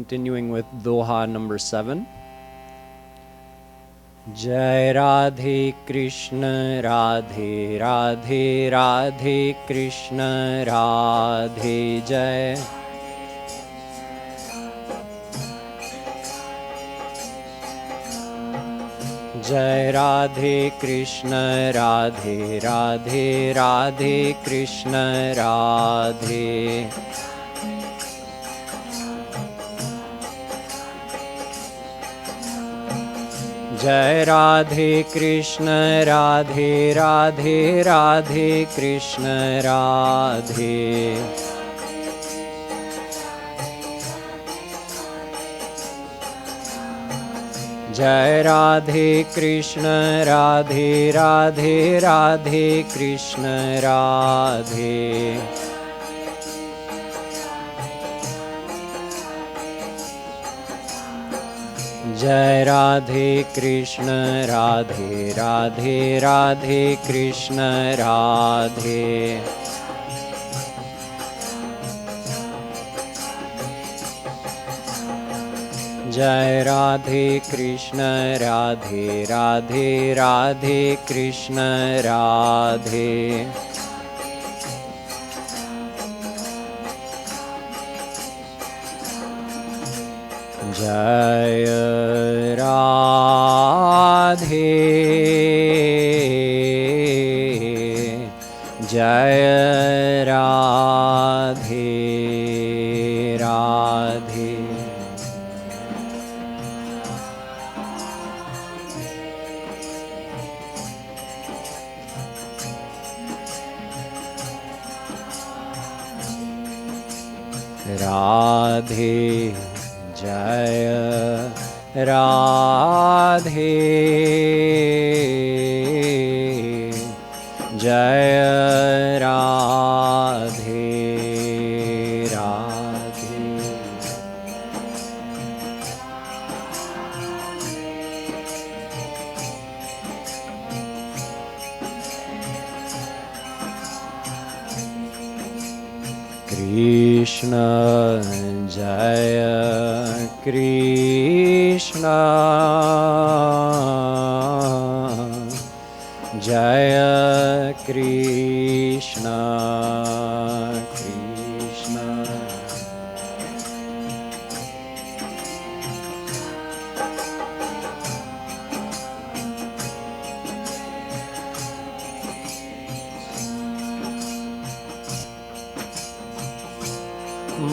continuing with doha number 7. Jai Radhe Krishna Radhe Radhe Radhe Krishna Radhe Jai. Jai Radhe Krishna Radhe Radhe Radhe Krishna Radhe. Jai Radhe Krishna Radhe Radhe Radhe Krishna Radhe. Jai Radhe Krishna Radhe Radhe Radhe Krishna Radhe. Jai Radhe Krishna Radhe Radhe Radhe Krishna Radhe. Jai Radhe Krishna Radhe Radhe Radhe Krishna Radhe. Jai Radhe Jai Radhe Radhe. Radhe Jaya Radhe Jaya Radhe Radhe. Krishna Jaya Krishna Jaya Krishna Krishna.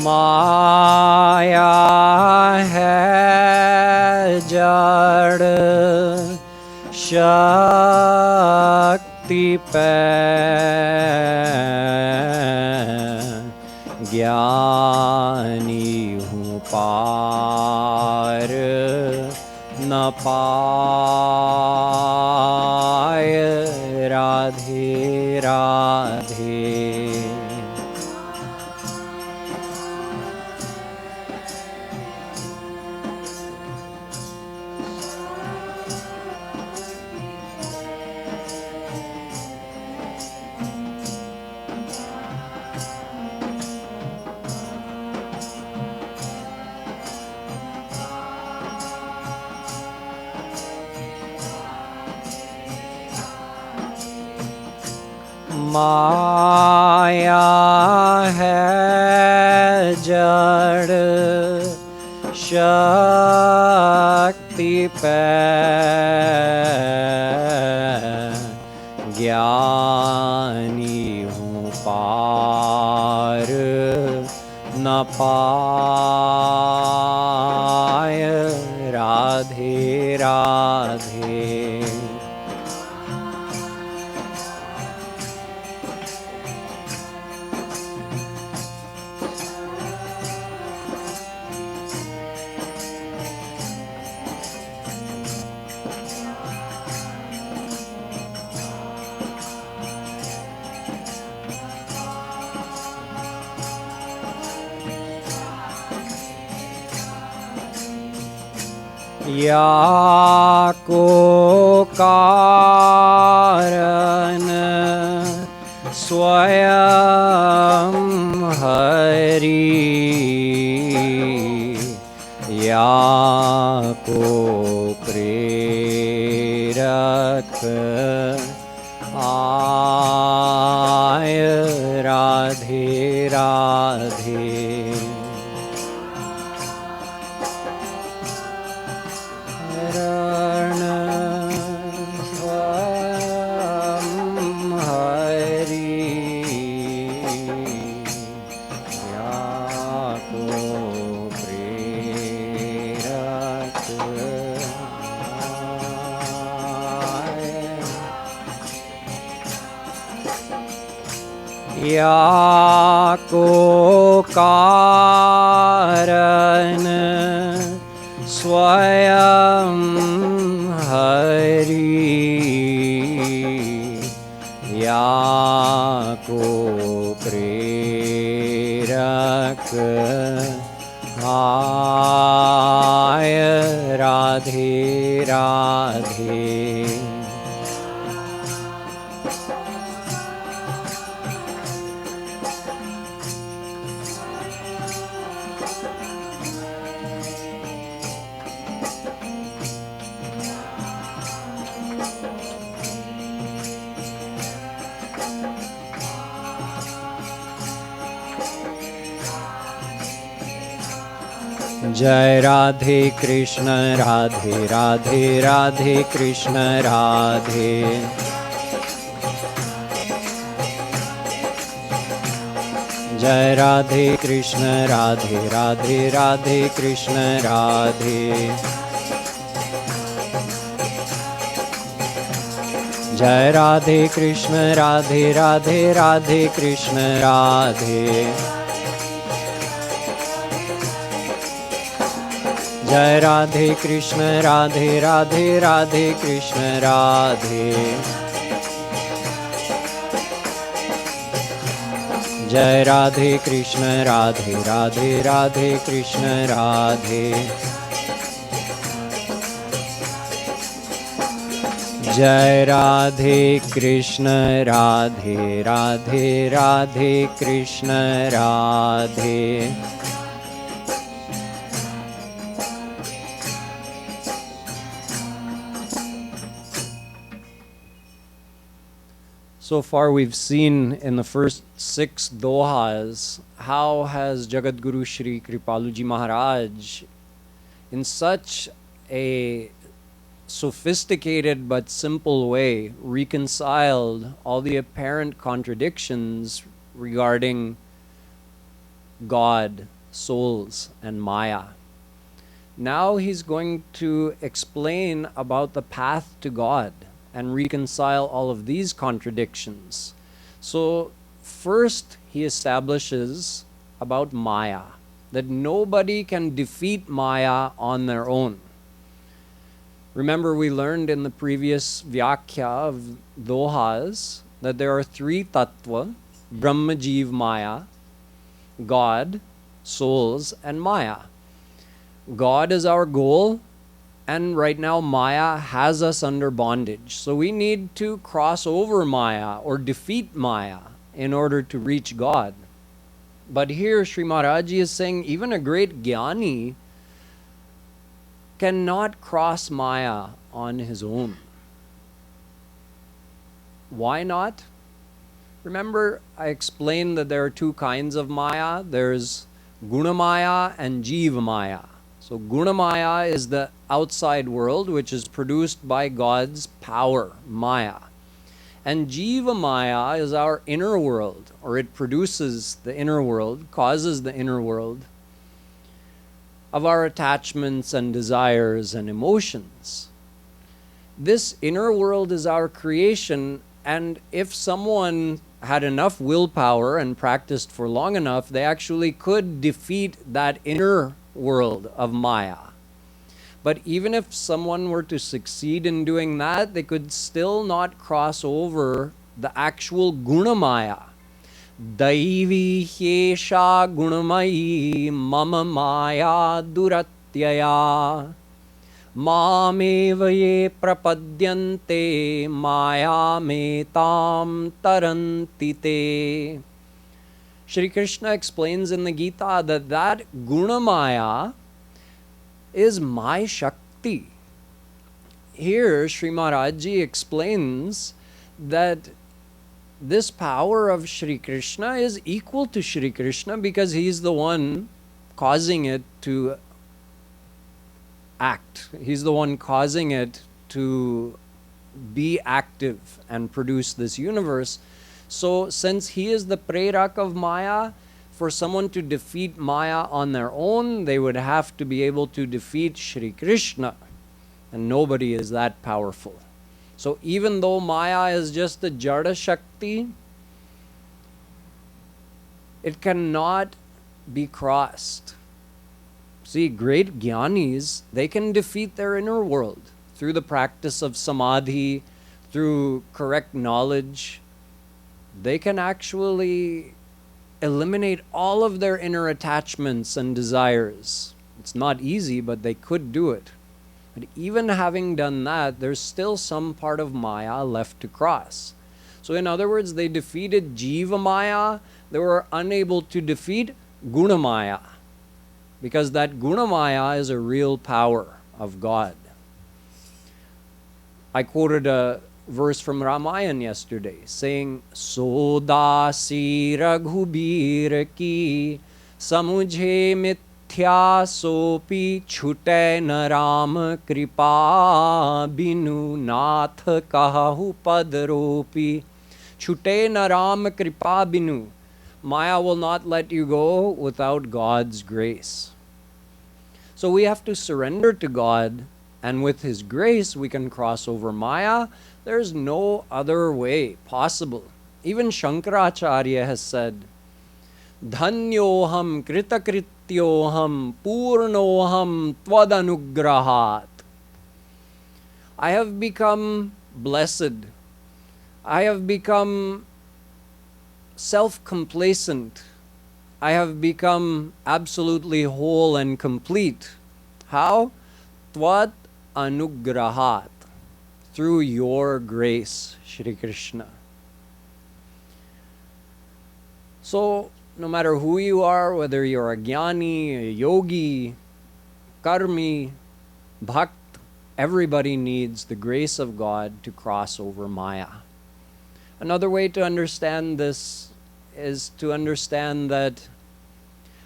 माया है जड़ शक्ति पे ज्ञानी हूँ पार न पाय राधे राधे. माया है जड़ शक्ति पे ज्ञानी हूँ पार न पाय राधे राधे. या को कारण स्वयं हरि को प्रेरक आय राधे राधे। या को कारण स्वयं हरि, या को प्रेरक आय राधे राधे। जय राधे कृष्ण राधे राधे राधे कृष्ण राधे। जय राधे कृष्ण राधे राधे राधे कृष्ण राधे। जय राधे कृष्ण राधे राधे राधे कृष्ण राधे। जय राधे कृष्ण राधे राधे राधे कृष्ण राधे। जय राधे कृष्ण राधे राधे राधे कृष्ण राधे। जय Radhe Krishna Radhe Radhe Radhe Krishna Radhe. So far we've seen in the first 6 dohas how has Jagadguru Shree Kripalu Maharaj in such a sophisticated but simple way reconciled all the apparent contradictions regarding God, souls, and Maya. Now he's going to explain about the path to God and reconcile all of these contradictions. So first he establishes about Maya, that nobody can defeat Maya on their own. Remember, we learned in the previous Vyakhya of Dohas that there are 3 tattva, Brahma, Jeev, Maya, God, souls, and Maya. God is our goal, and right now Maya has us under bondage. So we need to cross over Maya or defeat Maya in order to reach God. But here Sri Maharaj is saying even a great Jnani cannot cross Maya on his own. Why not? Remember, I explained that there are 2 kinds of Maya. There's Guna Maya and Jeeva Maya. So Guna Maya is the outside world, which is produced by God's power, Maya. And Jeeva Maya is our inner world, or it produces the inner world, causes the inner world of our attachments and desires and emotions. This inner world is our creation, and if someone had enough willpower and practiced for long enough, they actually could defeat that inner world of Maya. But even if someone were to succeed in doing that, they could still not cross over the actual Guna Maya. Daivi hyesha gunamayi mama maya duratyaya mameva ye prapadyante maya metam tarantite. Shri Krishna explains in the Gita that Guna Maya is my Shakti. Here, Sri Maharaj explains that this power of Shri Krishna is equal to Shri Krishna because he's the one causing it to act. He's the one causing it to be active and produce this universe. So since he is the Prerak of Maya, for someone to defeat Maya on their own, they would have to be able to defeat Shri Krishna. And nobody is that powerful. So even though Maya is just a Jada Shakti, it cannot be crossed. See, great Jnanis, they can defeat their inner world through the practice of samadhi, through correct knowledge. They can actually eliminate all of their inner attachments and desires. It's not easy, but they could do it. But even having done that, there's still some part of Maya left to cross. So in other words, they defeated Jeeva Maya, they were unable to defeat Guna Maya, because that Guna Maya is a real power of God. I quoted a verse from Ramayana yesterday saying, Sodasi Raghubir ki samujhe mithya sopi chute na Ram kripa binu nath kahu padropi. Chute na Ram kripa binu. Maya will not let you go without God's grace. So we have to surrender to God, and with His grace we can cross over Maya. There's no other way possible. Even Shankaracharya has said, Dhanyoham kritakrityoham purnoham tvadanugrahat. I have become blessed. I have become self-complacent. I have become absolutely whole and complete. How? Tvad anugrahat. Through your grace, Shri Krishna. So, no matter who you are, whether you're a jnani, a yogi, karmi, bhakt, everybody needs the grace of God to cross over Maya. Another way to understand this is to understand that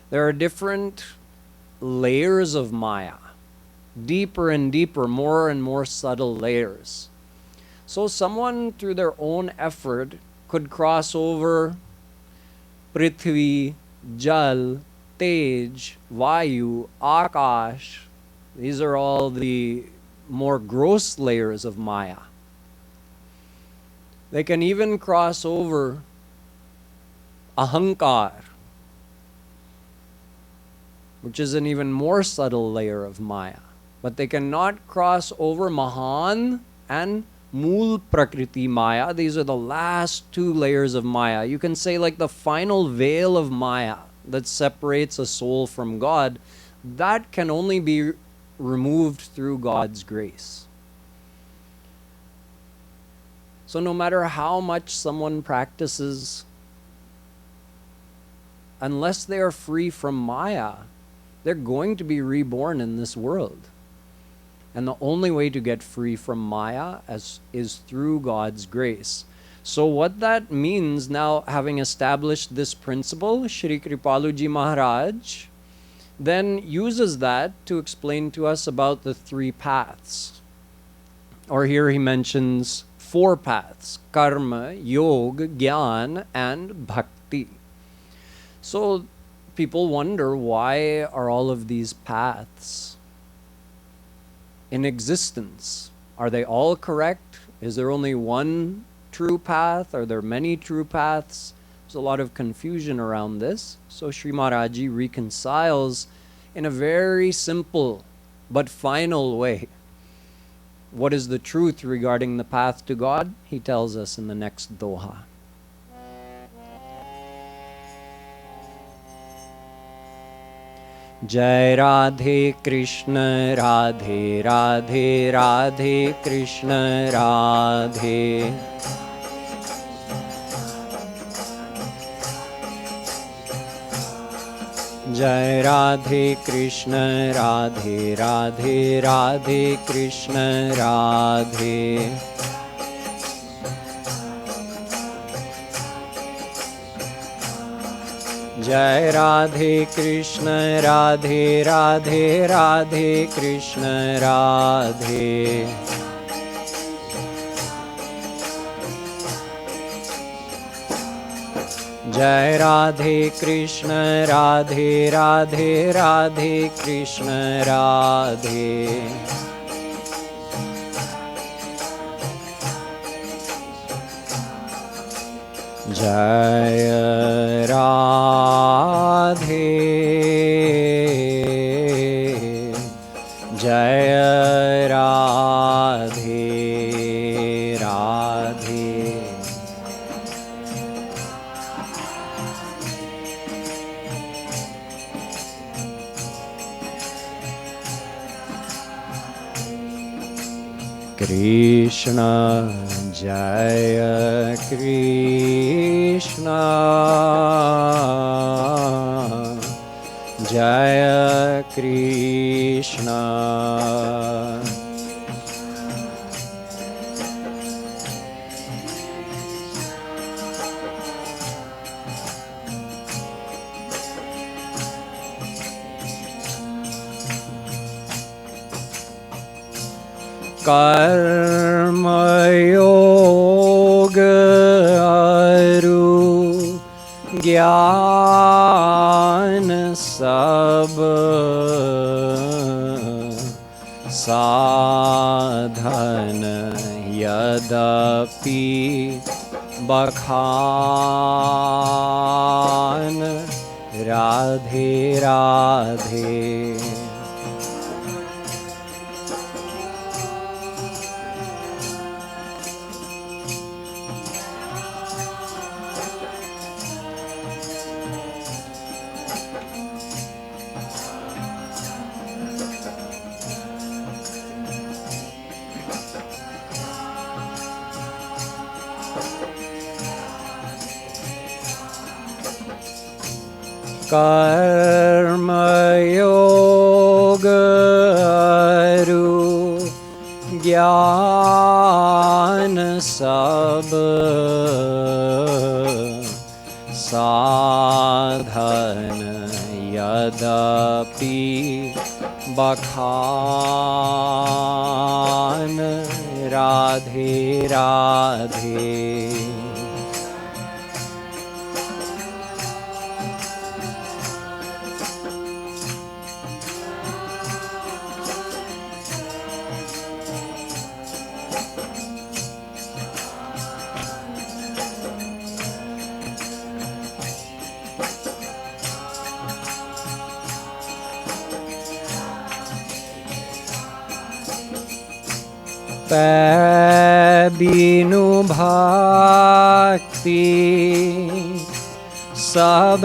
there are different layers of Maya. Deeper and deeper, more and more subtle layers. So someone through their own effort could cross over Prithvi, Jal, Tej, Vayu, Akash. These are all the more gross layers of Maya. They can even cross over Ahankar, which is an even more subtle layer of Maya. But they cannot cross over Mahan and Mool Prakriti Maya. These are the last two layers of Maya. You can say like the final veil of Maya that separates a soul from God. That can only be removed through God's grace. So no matter how much someone practices, unless they are free from Maya, they're going to be reborn in this world. And the only way to get free from Maya is through God's grace. So what that means, now having established this principle, Shri Kripaluji Maharaj then uses that to explain to us about the three paths. Or here he mentions four paths: karma, yoga, jnana, and bhakti. So people wonder, why are all of these paths in existence? Are they all correct? Is there only one true path? Are there many true paths? There's a lot of confusion around this. So Sri Maharaji reconciles in a very simple but final way. What is the truth regarding the path to God? He tells us in the next doha. Jai Radhe Krishna Radhe Radhe Radhe Krishna Radhe. जय राधे कृष्ण राधे राधे राधे कृष्ण राधे। जय राधे कृष्ण राधे राधे राधे कृष्ण राधे। जय राधे कृष्ण राधे राधे राधे कृष्ण राधे। जय राधे जय राधे राधे। कृष्ण जय कृष्ण जय कृष्ण। कर्मयोग अरु ज्ञान सब साधन यद्यपि बखान राधे राधे। कर्मयोग अरु ज्ञान सब साधन यद्यपि बखान राधे राधे। बिनु भक्ति सब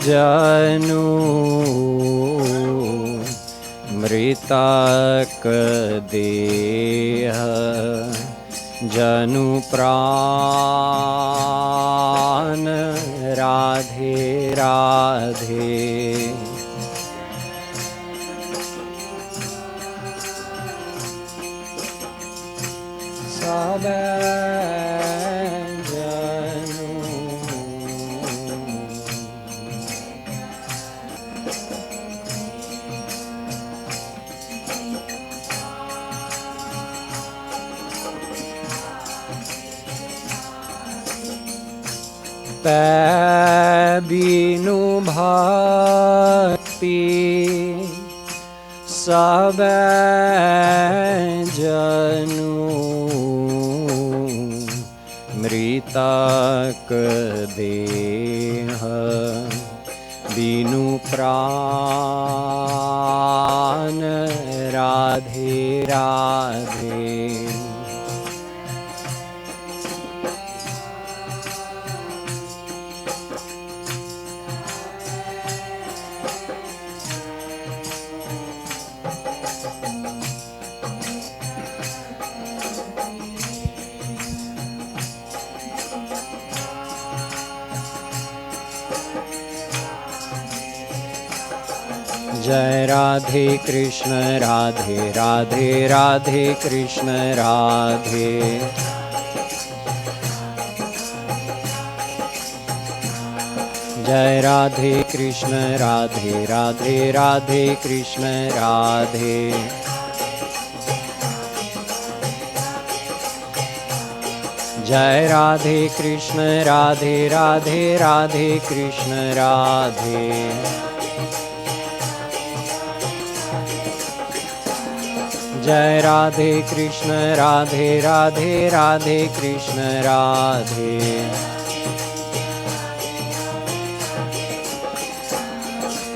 जनु मृतक देह जनु प्राण राधे राधे। सब जनु बिनु भक्ति सब जनु मृतक देह बिनु प्राण Radhe Radhe. Jai Radhe Krishna Radhe Radhe Radhe Krishna Radhe. Jai Radhe Krishna Radhe Radhe Radhe Krishna Radhe. Jai Radhe Krishna Radhe Radhe Radhe Krishna Radhe. Jai Radhe Krishna Radhe Radhe Radhe Krishna Radhe.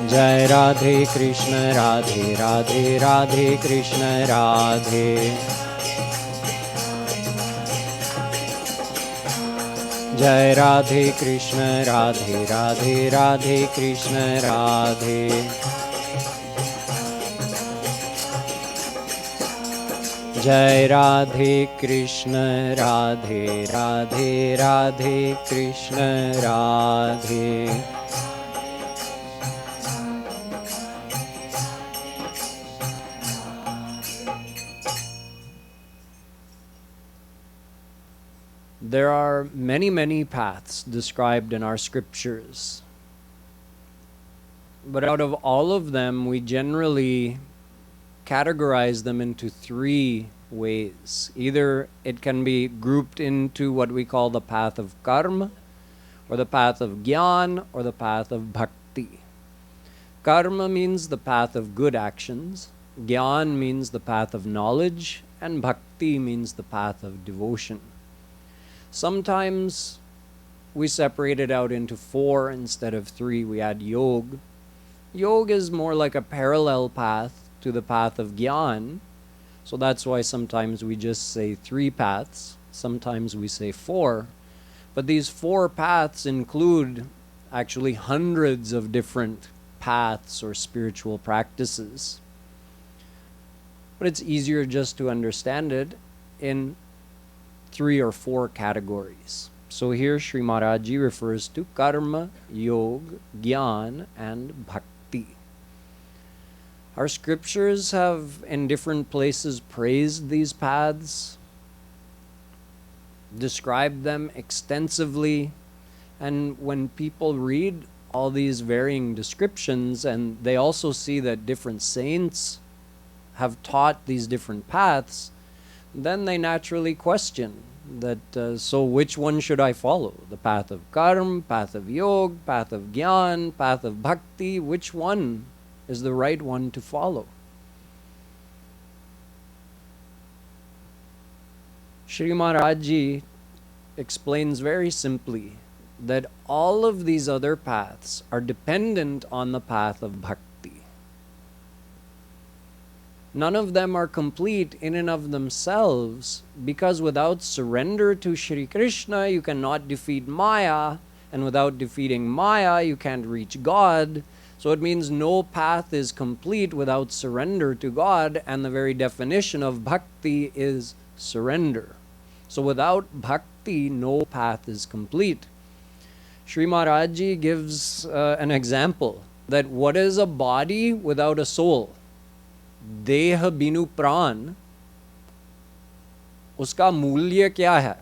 Jai Radhe Krishna Radhe Radhe Radhe Krishna Radhe. Jai Radhe Krishna Radhe Radhe Radhe Krishna Radhe. Jai Radhe Krishna Radhe Radhe Radhe Krishna Radhe. There are many, many paths described in our scriptures. But out of all of them, we generally categorize them into three ways. Either it can be grouped into what we call the path of karma, or the path of jnana, or the path of bhakti. Karma means the path of good actions, jnana means the path of knowledge, and bhakti means the path of devotion. Sometimes we separate it out into four instead of three. We add yoga. Yoga is more like a parallel path to the path of jnana. So that's why sometimes we just say three paths. Sometimes we say four. But these four paths include actually hundreds of different paths or spiritual practices. But it's easier just to understand it in three or four categories. So here Sri Maharaj refers to karma, yoga, jnana, and bhakti. Our scriptures have in different places praised these paths, described them extensively, and when people read all these varying descriptions and they also see that different saints have taught these different paths, then they naturally question that, so which one should I follow? The path of karma, path of yoga, path of jnana, path of bhakti, which one is the right one to follow? Sri Maharaj explains very simply that all of these other paths are dependent on the path of bhakti. None of them are complete in and of themselves, because without surrender to Shri Krishna, you cannot defeat Maya, and without defeating Maya, you can't reach God. So it means no path is complete without surrender to God, and the very definition of bhakti is surrender. So without bhakti, no path is complete. Sri Maharaj gives an example that what is a body without a soul? देह बिनु प्राण, उसका मूल्य क्या है?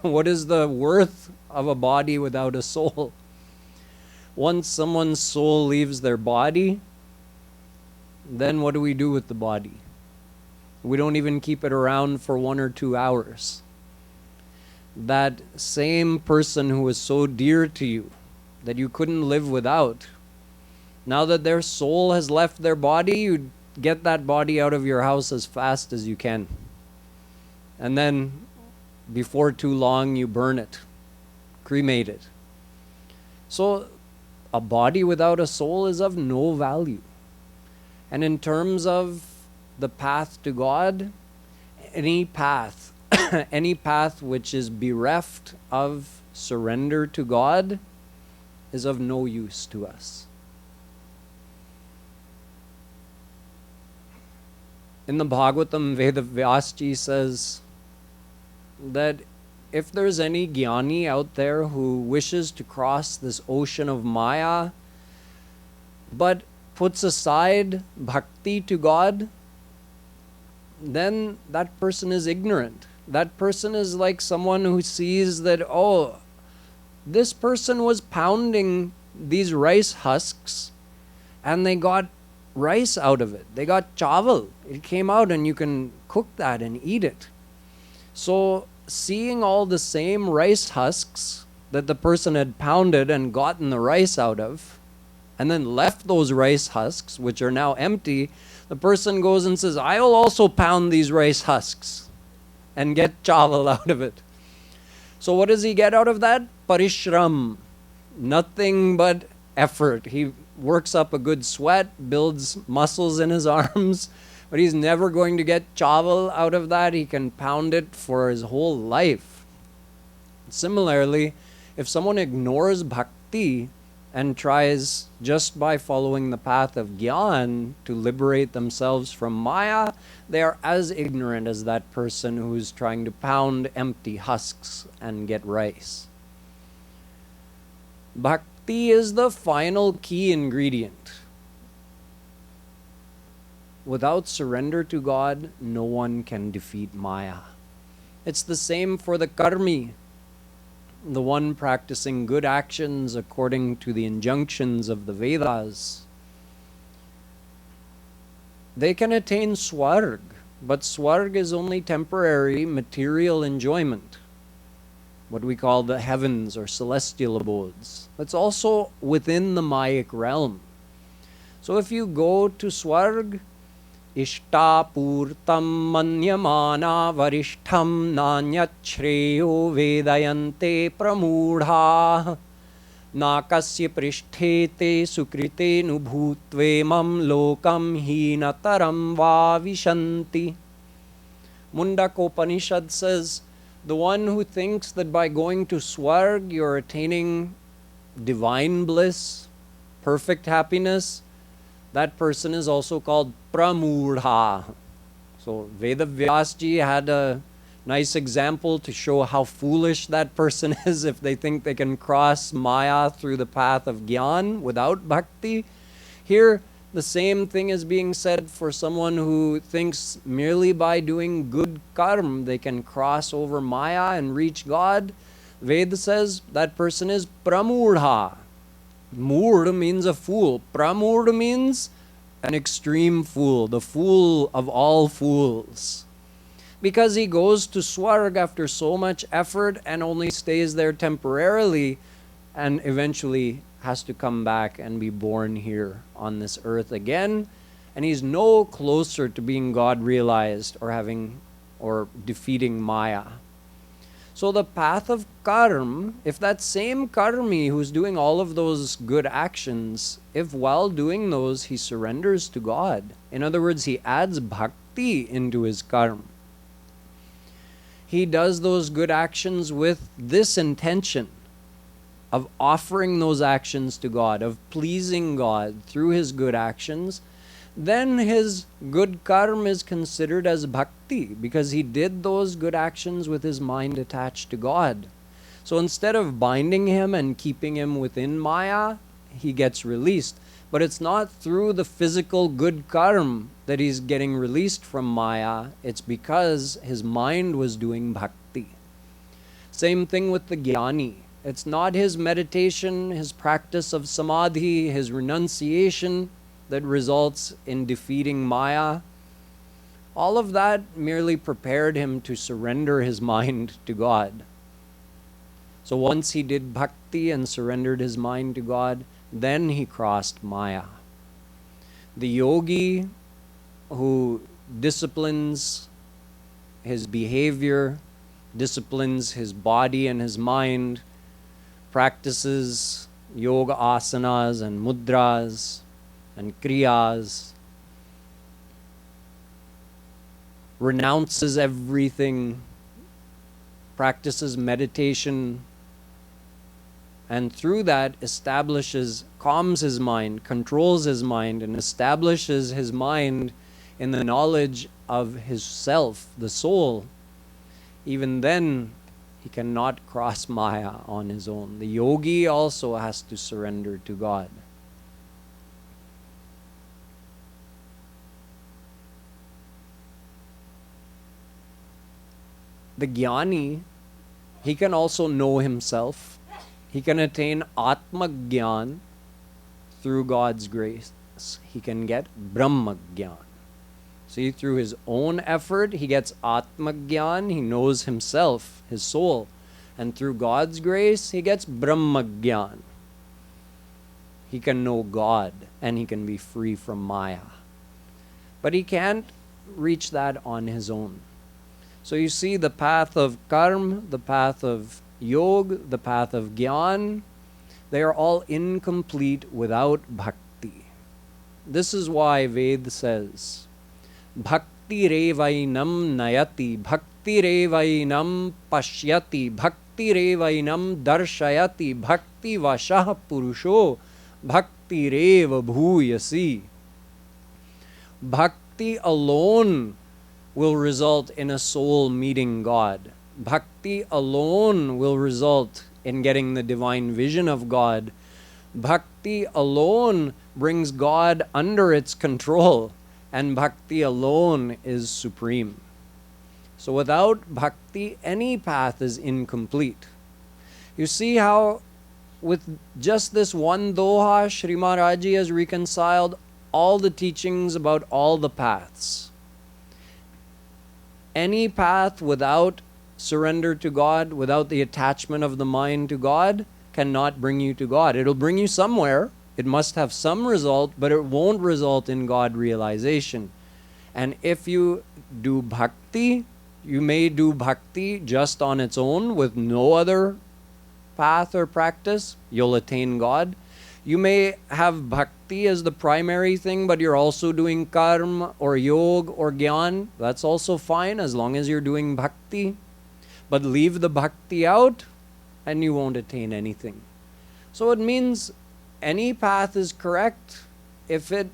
What is the worth of a body without a soul? Once someone's soul leaves their body, then what do we do with the body? We don't even keep it around for 1 or 2 hours. That same person who was so dear to you that you couldn't live without, now that their soul has left their body, you get that body out of your house as fast as you can. And then, before too long, you burn it, cremate it. So, a body without a soul is of no value. And in terms of the path to God, any path, any path which is bereft of surrender to God is of no use to us. In the Bhagavatam, Veda Vyasji says that if there's any jnani out there who wishes to cross this ocean of Maya, but puts aside bhakti to God, then that person is ignorant. That person is like someone who sees that, oh, this person was pounding these rice husks and they got rice out of it. They got chawal. It came out and you can cook that and eat it. So seeing all the same rice husks that the person had pounded and gotten the rice out of, and then left those rice husks, which are now empty, the person goes and says, I will also pound these rice husks and get chawal out of it. So what does he get out of that? Parishram. Nothing but effort. He works up a good sweat, builds muscles in his arms, but he's never going to get chawal out of that. He can pound it for his whole life. Similarly, if someone ignores bhakti and tries just by following the path of gyan to liberate themselves from maya, they are as ignorant as that person who's trying to pound empty husks and get rice. Bhakti is the final key ingredient. Without surrender to God, no one can defeat maya. It's the same for the karmi, the one practicing good actions according to the injunctions of the Vedas. They can attain swarg, but swarg is only temporary material enjoyment, what we call the heavens or celestial abodes. That's also within the Mayic realm. So if you go to swarg, Ishtapurtam manyamana varishtham nanyat shreyo vedayante pramudha nakasya pristhete sukrite nubhutvemam lokam hinataram vavishanti. Mundakopanishad says, the one who thinks that by going to swarg you're attaining divine bliss, perfect happiness, that person is also called pramudha. So Vedavyasji had a nice example to show how foolish that person is if they think they can cross maya through the path of gyan without bhakti. Here, the same thing is being said for someone who thinks merely by doing good karma they can cross over maya and reach God. Veda says that person is pramudha. Mood means a fool. Pramud means an extreme fool, the fool of all fools. Because he goes to swarg after so much effort and only stays there temporarily and eventually has to come back and be born here on this earth again. And he's no closer to being God realized or defeating maya. So the path of karma, if that same karmi who's doing all of those good actions, if while doing those he surrenders to God, in other words, he adds bhakti into his karma, he does those good actions with this intention of offering those actions to God, of pleasing God through his good actions, then his good karma is considered as bhakti because he did those good actions with his mind attached to God. So instead of binding him and keeping him within maya, he gets released. But it's not through the physical good karma that he's getting released from maya. It's because his mind was doing bhakti. Same thing with the jnani. It's not his meditation, his practice of samadhi, his renunciation that results in defeating maya. All of that merely prepared him to surrender his mind to God. So once he did bhakti and surrendered his mind to God, then he crossed maya. The yogi who disciplines his behavior, disciplines his body and his mind, practices yoga asanas and mudras and kriyas, renounces everything, practices meditation, and through that calms his mind, controls his mind, and establishes his mind in the knowledge of his self, the soul. Even then, he cannot cross maya on his own. The yogi also has to surrender to God. the jnani, he can also know himself. He can attain Atma Gyan through God's grace. He can get Brahma Gyan. See, through his own effort, he gets Atma Gyan, he knows himself, his soul. And through God's grace, he gets Brahma Gyan. He can know God, and he can be free from Maya. But he can't reach that on his own. So you see, the path of karma, the path of yoga, the path of gyan, they are all incomplete without bhakti. This is why Ved says, Bhakti revainam nayati, Bhakti revainam pashyati, Bhakti revainam darshayati, Bhakti vashah purusho, Bhakti reva bhuyasi. Bhakti alone will result in a soul meeting God. Bhakti alone will result in getting the divine vision of God. Bhakti alone brings God under its control, and bhakti alone is supreme. So without bhakti, any path is incomplete. You see how with just this one doha, Sri Maharaj has reconciled all the teachings about all the paths. Any path without surrender to God, without the attachment of the mind to God, cannot bring you to God. It'll bring you somewhere. It must have some result, but it won't result in God realization. And if you do bhakti, you may do bhakti just on its own with no other path or practice. You'll attain God. You may have bhakti as the primary thing, but you're also doing karma or yoga or gyan. That's also fine as long as you're doing bhakti. But leave the bhakti out and you won't attain anything. So it means any path is correct if it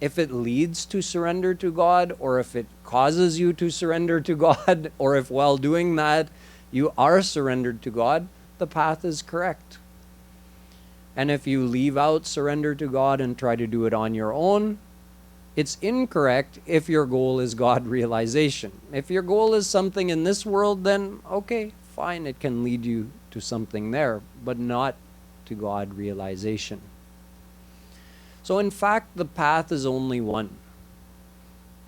leads to surrender to God, or if it causes you to surrender to God, or if while doing that you are surrendered to God, the path is correct. And if you leave out surrender to God and try to do it on your own, it's incorrect if your goal is God realization. If your goal is something in this world, then okay, fine, it can lead you to something there, but not to God realization. So in fact, the path is only one,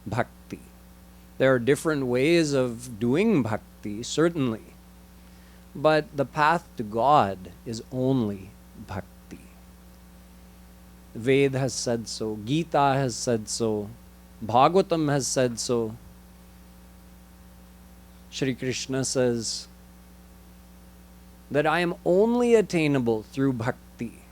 bhakti. There are different ways of doing bhakti, certainly, but the path to God is only bhakti. Ved has said so, Gita has said so, Bhagavatam has said so. Shri Krishna says that I am only attainable through bhakti.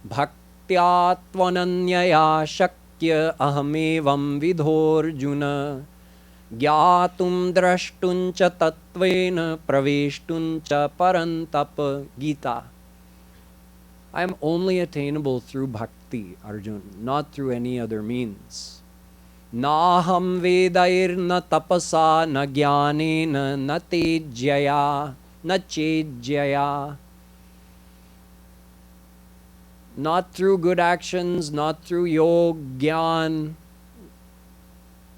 Bhaktya tvananyaya shakya ahamevam vidhorjuna gyatum drashtuncha tatvena praveshtuncha parantapa. Gita. I am only attainable through bhakti, Arjun, not through any other means. Naham vedair na tapasa na jnanena na tejjaya na chejjaya. Not through good actions, not through yoga, gyan.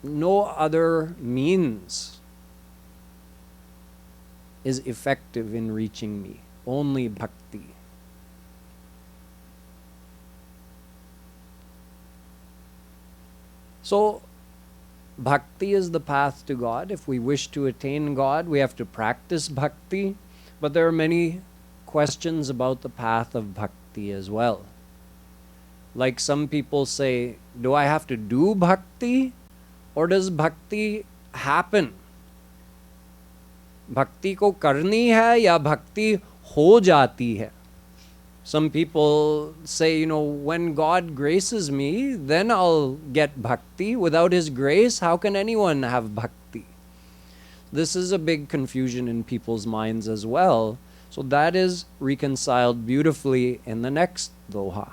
No other means is effective in reaching me. Only bhakti. So, bhakti is the path to God. If we wish to attain God, we have to practice bhakti. But there are many questions about the path of bhakti as well. Like some people say, do I have to do bhakti? Or does bhakti happen? Bhakti ko karni hai ya bhakti ho jati hai? Some people say, when God graces me, then I'll get bhakti. Without His grace, how can anyone have bhakti? This is a big confusion in people's minds as well. So that is reconciled beautifully in the next doha.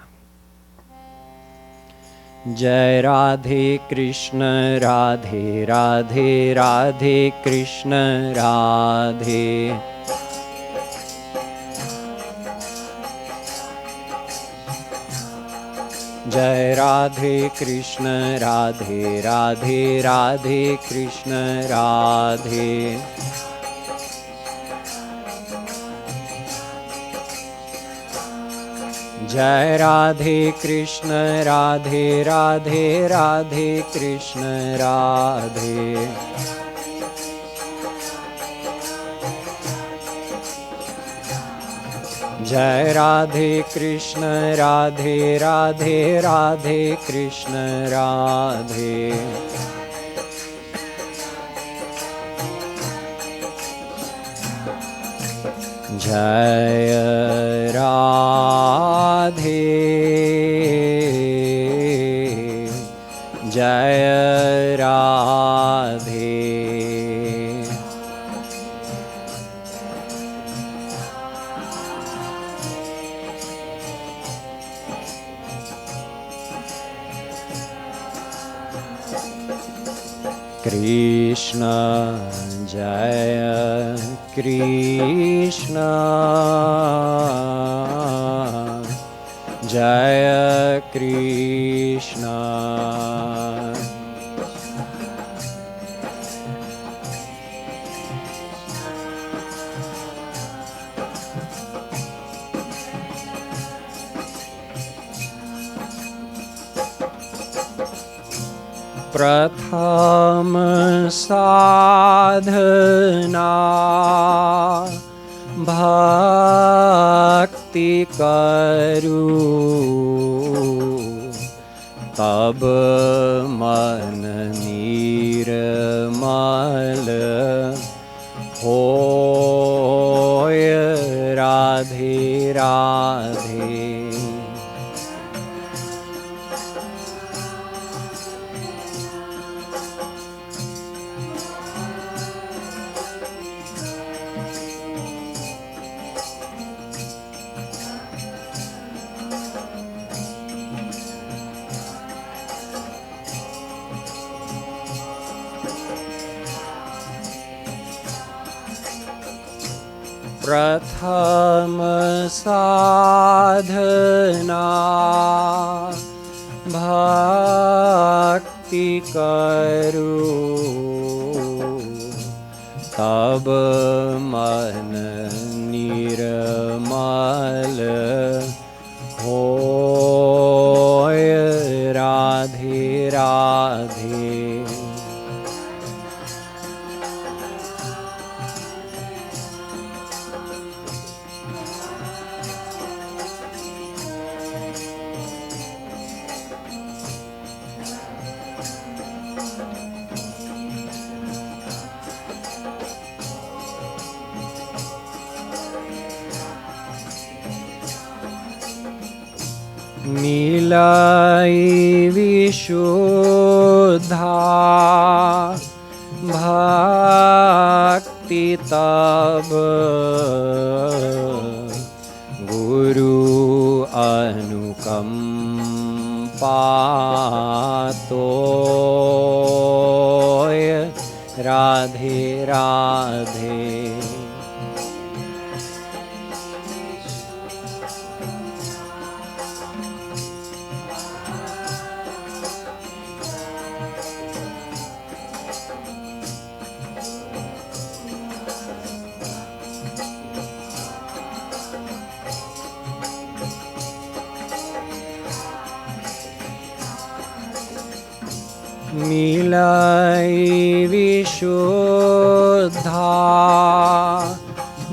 Jai Radhe Krishna Radhe Radhe Radhe Krishna Radhe. जय राधे कृष्ण राधे राधे राधे कृष्ण राधे जय राधे कृष्ण राधे राधे राधे कृष्ण राधे जय राधे कृष्ण राधे राधे राधे कृष्ण राधे जय राधे जय राधे कृष्ण जय कृष्ण जय कृष्ण प्रथम साधना भक्ति करूं तब मन निर्मल होय राधे राधे प्रथम साधना भक्ति करूं तब मन निर्मल होय राधे राधे मिलाई विशुद्धा भक्ति तब गुरु अनुकंपा तोय राधे राधे मिलाई विशुद्धा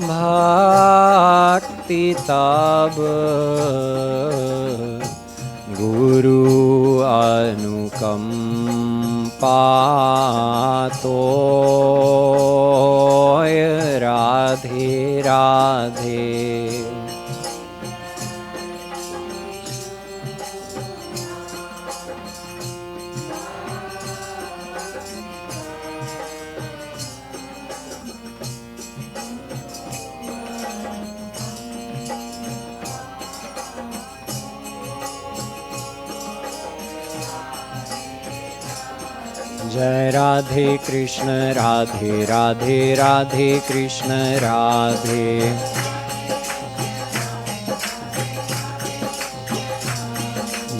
भक्ति तब गुरु अनुकंपा तोय राधे राधे जय Radhe Krishna Radhe Radhe Radhe Krishna Radhe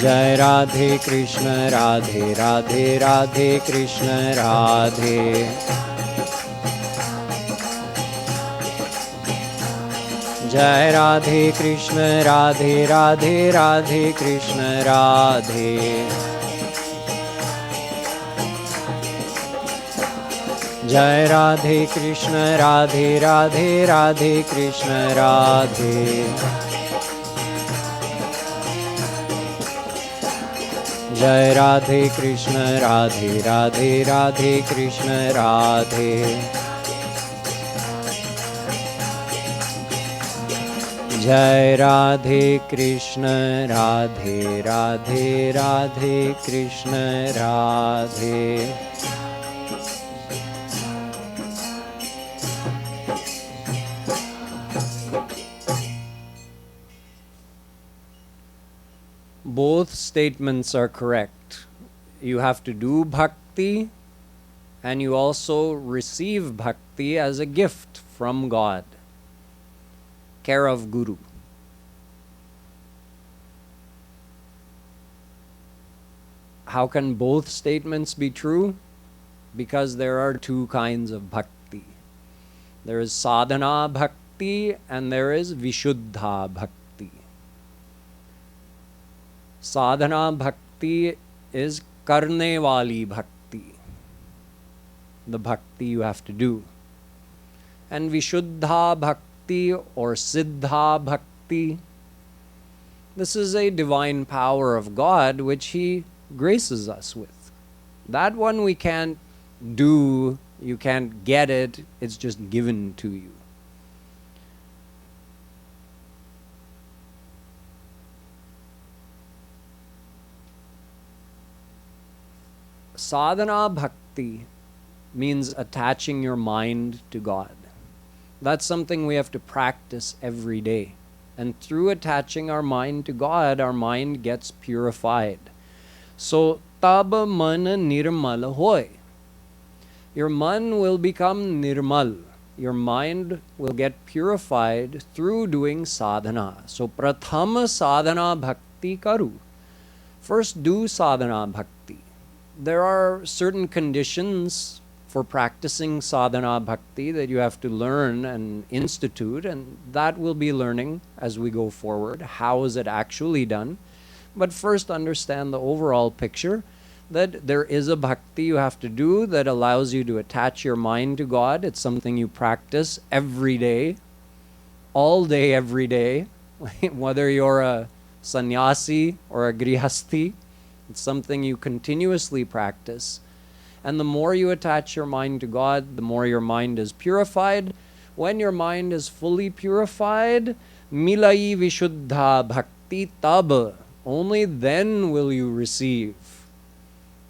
Jai Radhe Krishna Radhe Radhe Radhe Krishna Radhe. Jai Radhe Krishna Radhe Radhe Radhe Krishna Radhe. Jai Radhe Krishna Radhe Radhe Radhe Krishna Radhe. Jai Radhe Krishna Radhe Radhe Radhe Krishna Radhe. Jai Radhe Krishna Radhe Radhe Radhe Krishna Radhe. Both statements are correct. You have to do bhakti and you also receive bhakti as a gift from God, care of Guru. How can both statements be true? Because there are two kinds of bhakti. There is Sadhana Bhakti and there is Vishuddha Bhakti. Sadhana Bhakti is karne wali bhakti, the bhakti you have to do. And Vishuddha Bhakti or Siddha Bhakti, this is a divine power of God which He graces us with. That one we can't do, you can't get it, it's just given to you. Sadhana Bhakti means attaching your mind to God. That's something we have to practice every day. And through attaching our mind to God, our mind gets purified. So, tab man nirmal hoy. Your man will become nirmal. Your mind will get purified through doing sadhana. So, pratham sadhana bhakti karu. First do sadhana bhakti. There are certain conditions for practicing sadhana bhakti that you have to learn and institute, and that we'll be learning as we go forward. How is it actually done? But first understand the overall picture that there is a bhakti you have to do that allows you to attach your mind to God. It's something you practice every day, all day, every day, whether you're a sannyasi or a grihasti. It's something you continuously practice. And the more you attach your mind to God, the more your mind is purified. When your mind is fully purified, milai vishuddha bhakti tab, only then will you receive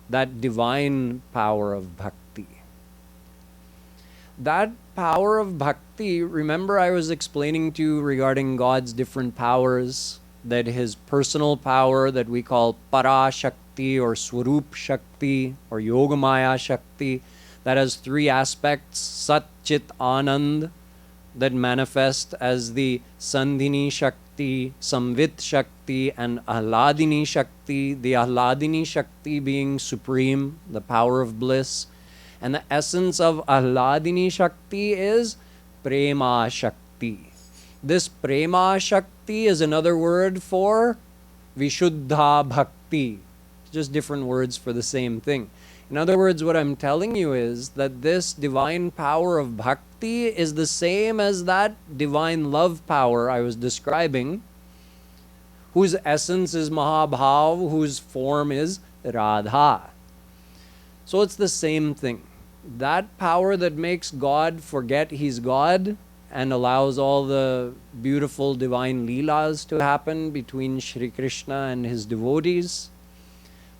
that divine power of bhakti. That power of bhakti, remember I was explaining to you regarding God's different powers, that His personal power that we call Para Shakti or Swarup Shakti or Yogamaya Shakti, that has three aspects: Sat, Chit, Anand, that manifest as the Sandhini Shakti, Samvit Shakti, and Ahladini Shakti. The Ahladini Shakti being supreme, the power of bliss. And the essence of Ahladini Shakti is Prema Shakti. This Prema Shakti is another word for Vishuddha Bhakti. Just different words for the same thing. In other words, what I'm telling you is that this divine power of bhakti is the same as that divine love power I was describing, whose essence is Mahabhav, whose form is Radha. So it's the same thing. That power that makes God forget He's God and allows all the beautiful divine leelas to happen between Shri Krishna and His devotees,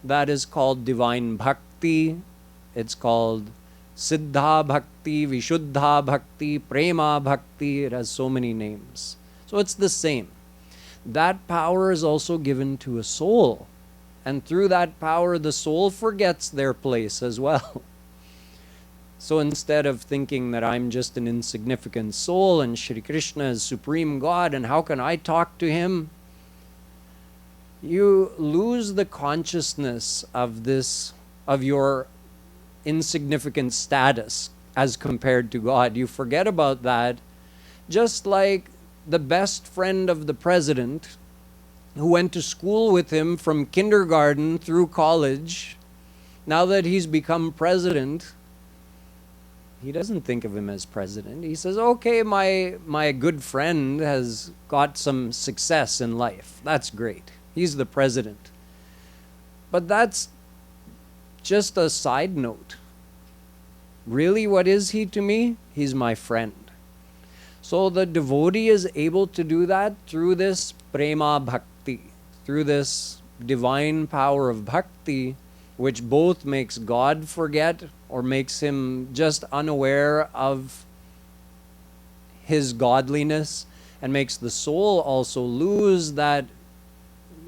that is called divine bhakti. It's called Siddha Bhakti, Vishuddha Bhakti, Prema Bhakti. It has so many names. So it's the same. That power is also given to a soul. And through that power, the soul forgets their place as well. So instead of thinking that I'm just an insignificant soul and Shri Krishna is Supreme God and how can I talk to Him? you lose the consciousness of your insignificant status as compared to God. You forget about that, just like the best friend of the president who went to school with him from kindergarten through college. Now that he's become president, he doesn't think of him as president. He says, okay, my good friend has got some success in life. That's great. He's the president. But that's just a side note. Really, what is he to me? He's my friend. So the devotee is able to do that through this prema bhakti, through this divine power of bhakti, which both makes God forget or makes him just unaware of his godliness, and makes the soul also lose that.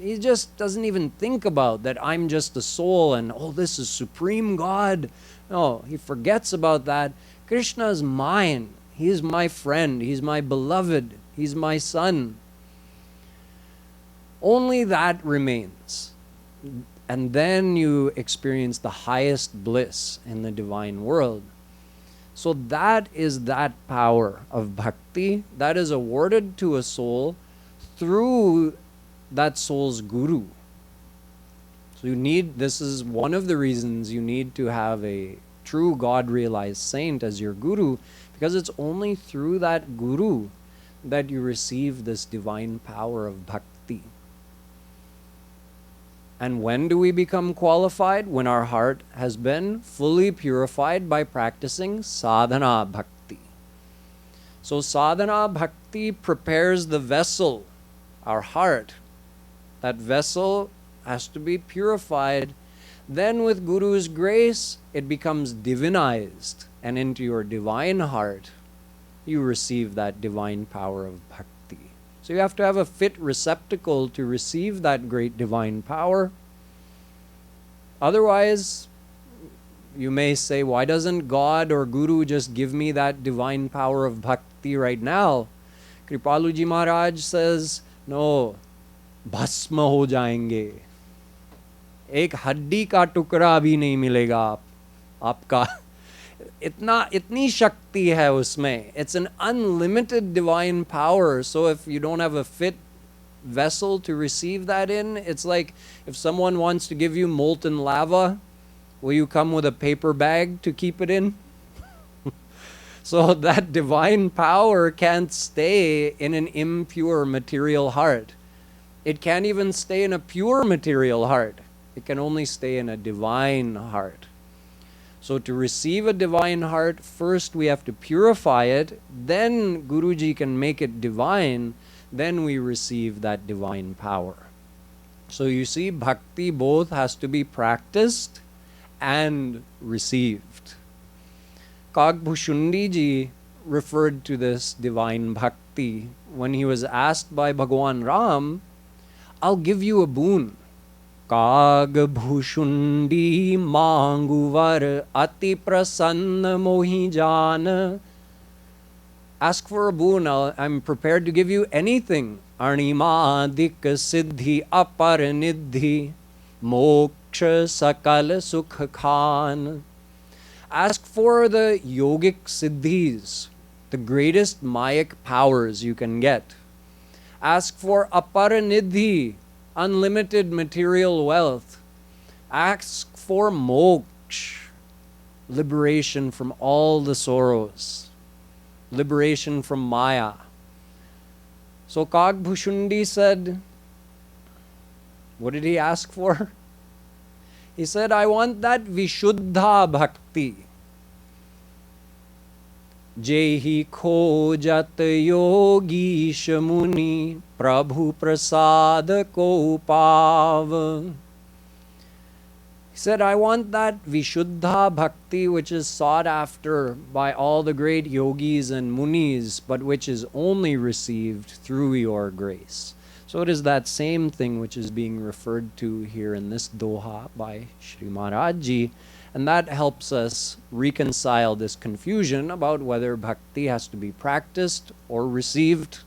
He just doesn't even think about that I'm just a soul and, oh, this is supreme God. No, he forgets about that. Krishna is mine. He is my friend. He's my beloved. He's my son. Only that remains. And then you experience the highest bliss in the divine world. So that is that power of bhakti that is awarded to a soul through that soul's guru. So this is one of the reasons you need to have a true God-realized saint as your guru, because it's only through that guru that you receive this divine power of bhakti. And when do we become qualified? When our heart has been fully purified by practicing Sadhana Bhakti. So Sadhana Bhakti prepares the vessel, our heart. That vessel has to be purified. Then with Guru's grace, it becomes divinized. And into your divine heart, you receive that divine power of bhakti. So you have to have a fit receptacle to receive that great divine power. Otherwise, you may say, why doesn't God or Guru just give me that divine power of bhakti right now? Kripalu ji Maharaj says, no, भस्म हो जाएंगे, एक हड्डी का टुकड़ा भी नहीं मिलेगा आपका, इतनी शक्ति है उसमें. It's an unlimited divine power. So if you don't have a fit vessel to receive that in, it's like if someone wants to give you molten lava, will you come with a paper bag to keep it in? So that divine power can't stay in an impure material heart. It can't even stay in a pure material heart. It can only stay in a divine heart. So to receive a divine heart, first we have to purify it, then Guruji can make it divine, then we receive that divine power. So you see, bhakti both has to be practiced and received. Kagbhushundi ji referred to this divine bhakti when he was asked by Bhagwan Ram, I'll give you a boon. Kagbhushundi manguvar ati prasanna mohi jana. Ask for a boon. I'm prepared to give you anything. Arnimadik siddhi aparnidhi moksha sakal sukh khan. Ask for the yogic siddhis, the greatest mayic powers you can get. Ask for aparanidhi, unlimited material wealth. Ask for moksha, liberation from all the sorrows, liberation from Maya. So Kagbhushundi said, what did he ask for? He said, I want that Vishuddha Bhakti. Jehi khojat yogi shamuni prabhu prasad ko pav. He said, I want that Vishuddha Bhakti which is sought after by all the great yogis and munis, but which is only received through your grace. So it is that same thing which is being referred to here in this doha by Shree Maharaj ji, and that helps us reconcile this confusion about whether bhakti has to be practiced or received.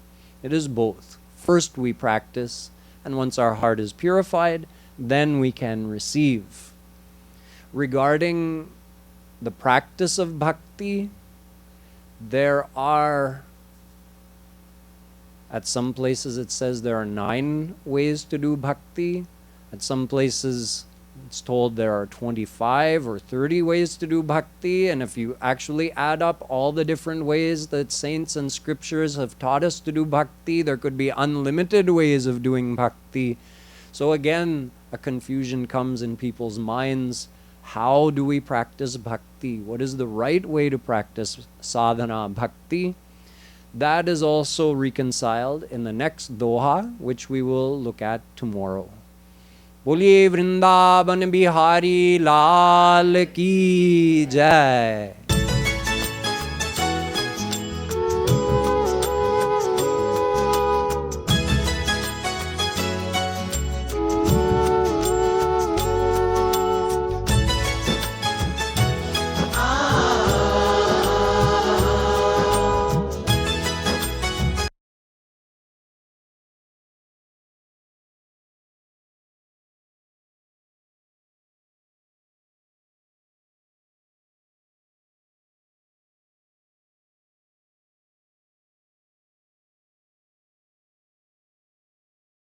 It is both. First we practice, And once our heart is purified, then we can receive. Regarding the practice of bhakti, there are, at some places it says there are 9 ways to do bhakti. At some places it's told there are 25 or 30 ways to do bhakti. And if you actually add up all the different ways that saints and scriptures have taught us to do bhakti, there could be unlimited ways of doing bhakti. So again, a confusion comes in people's minds. How do we practice bhakti? What is the right way to practice sadhana bhakti? That is also reconciled in the next doha, which we will look at tomorrow. बोलिए वृंदावन बिहारी लाल की जय.